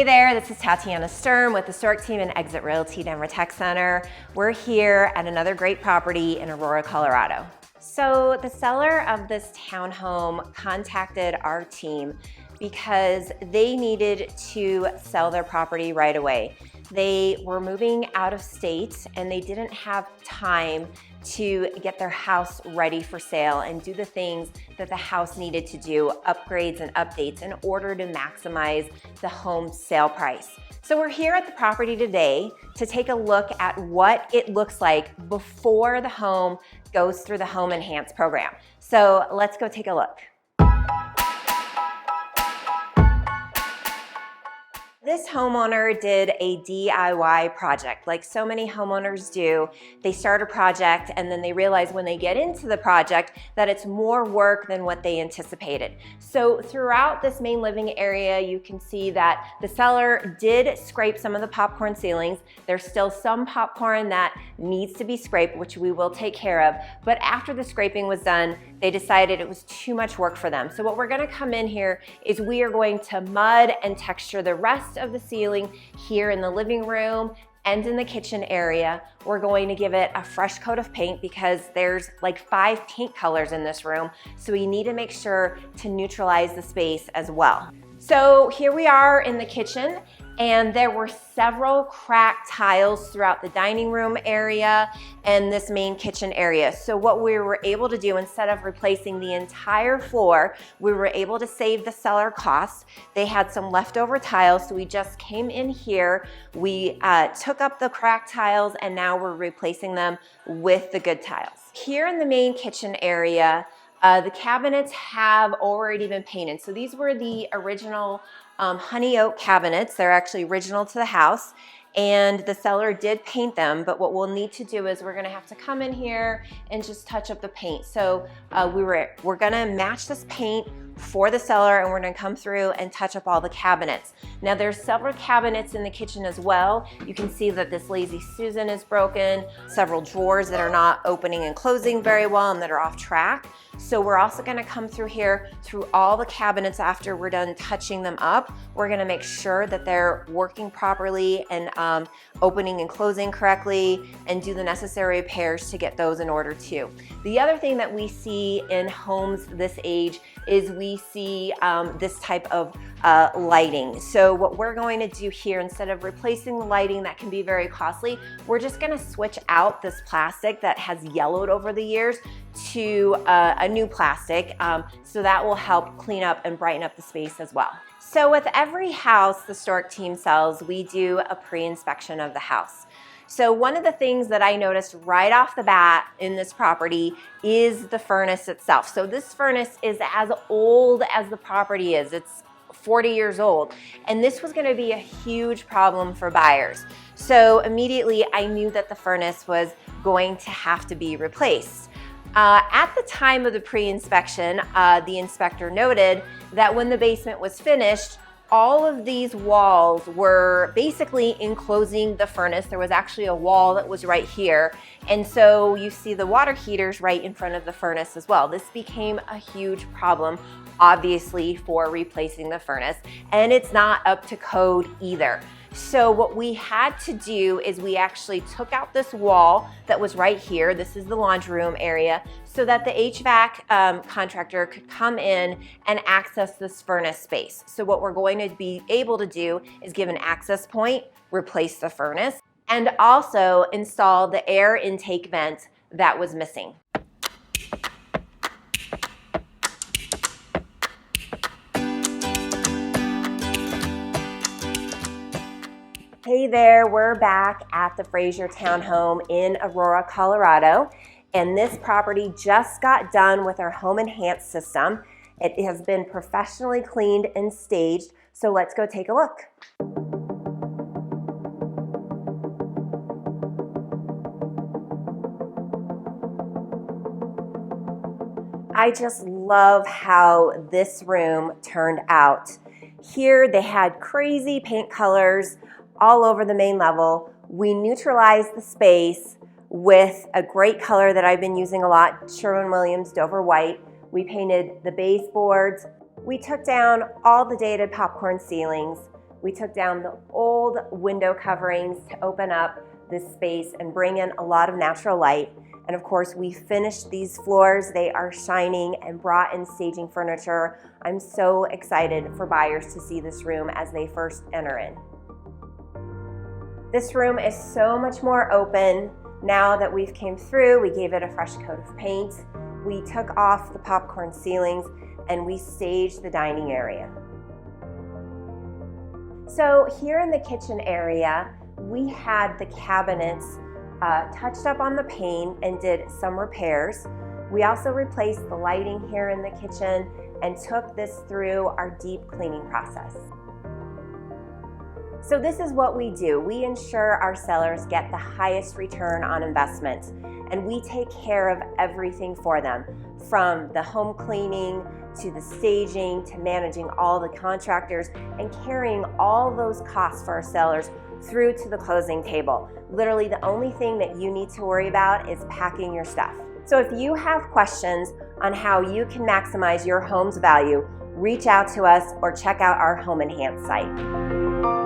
there, this is Tatyana Sturm with the Storck team and Exit Realty Denver Tech Center. We're here at another great property in Aurora, Colorado. So the seller of this townhome contacted our team because they needed to sell their property right away. They were moving out of state and they didn't have time to get their house ready for sale and do the things that the house needed to do, upgrades and updates, in order to maximize the home sale price. So we're here at the property today to take a look at what it looks like before the home goes through the Home Enhance program. So let's go take a look. This homeowner did a DIY project, like so many homeowners do. They start a project and then they realize when they get into the project that it's more work than what they anticipated. So throughout this main living area, you can see that the seller did scrape some of the popcorn ceilings. There's still some popcorn that needs to be scraped, which we will take care of. But after the scraping was done, they decided it was too much work for them. So what we're gonna come in here is we are going to mud and texture the rest of the ceiling here in the living room and in the kitchen area. We're going to give it a fresh coat of paint because there's like 5 paint colors in this room. So we need to make sure to neutralize the space as well. So here we are in the kitchen, and there were several cracked tiles throughout the dining room area and this main kitchen area. So what we were able to do, instead of replacing the entire floor, we were able to save the seller costs. They had some leftover tiles, so we just came in here, we took up the cracked tiles, and now we're replacing them with the good tiles. Here in the main kitchen area, the cabinets have already been painted. So these were the original honey oak cabinets. They're actually original to the house, and the seller did paint them, but what we'll need to do is we're gonna have to come in here and just touch up the paint. So we're gonna match this paint for the seller, and we're gonna come through and touch up all the cabinets. Now there's several cabinets in the kitchen as well. You can see that this Lazy Susan is broken, several drawers that are not opening and closing very well and that are off track. So we're also gonna come through here, through all the cabinets after we're done touching them up. We're gonna make sure that they're working properly and opening and closing correctly, and do the necessary repairs to get those in order too. The other thing that we see in homes this age is we see this type of lighting. So what we're going to do here, instead of replacing the lighting that can be very costly, we're just gonna switch out this plastic that has yellowed over the years to a new plastic, so that will help clean up and brighten up the space as well. So with every house the Storck team sells, we do a pre-inspection of the house. So one of the things that I noticed right off the bat in this property is the furnace itself. So this furnace is as old as the property is. It's 40 years old, and this was going to be a huge problem for buyers. So immediately I knew that the furnace was going to have to be replaced. At the time of the pre-inspection, the inspector noted that when the basement was finished, all of these walls were basically enclosing the furnace. There was actually a wall that was right here. And so you see the water heaters right in front of the furnace as well. This became a huge problem, obviously, for replacing the furnace. And it's not up to code either. So what we had to do is we actually took out this wall that was right here. This is the laundry room area, so that the HVAC contractor could come in and access this furnace space. So what we're going to be able to do is give an access point, replace the furnace, and also install the air intake vent that was missing. Hey there, we're back at the Fraser Townhome in Aurora, Colorado, and this property just got done with our Home Enhance system. It has been professionally cleaned and staged, so let's go take a look. I just love how this room turned out. Here they had crazy paint colors all over the main level. We neutralized the space with a great color that I've been using a lot, Sherwin-Williams Dover White. We painted the baseboards. We took down all the dated popcorn ceilings. We took down the old window coverings to open up this space and bring in a lot of natural light. And of course, we finished these floors. They are shining and brought in staging furniture. I'm so excited for buyers to see this room as they first enter in. This room is so much more open. Now that we've came through, we gave it a fresh coat of paint. We took off the popcorn ceilings and we staged the dining area. So here in the kitchen area, we had the cabinets touched up on the pane and did some repairs. We also replaced the lighting here in the kitchen and took this through our deep cleaning process. So this is what we do. We ensure our sellers get the highest return on investment, and we take care of everything for them, from the home cleaning to the staging to managing all the contractors and carrying all those costs for our sellers through to the closing table. Literally, the only thing that you need to worry about is packing your stuff. So if you have questions on how you can maximize your home's value, reach out to us or check out our Home Enhance site.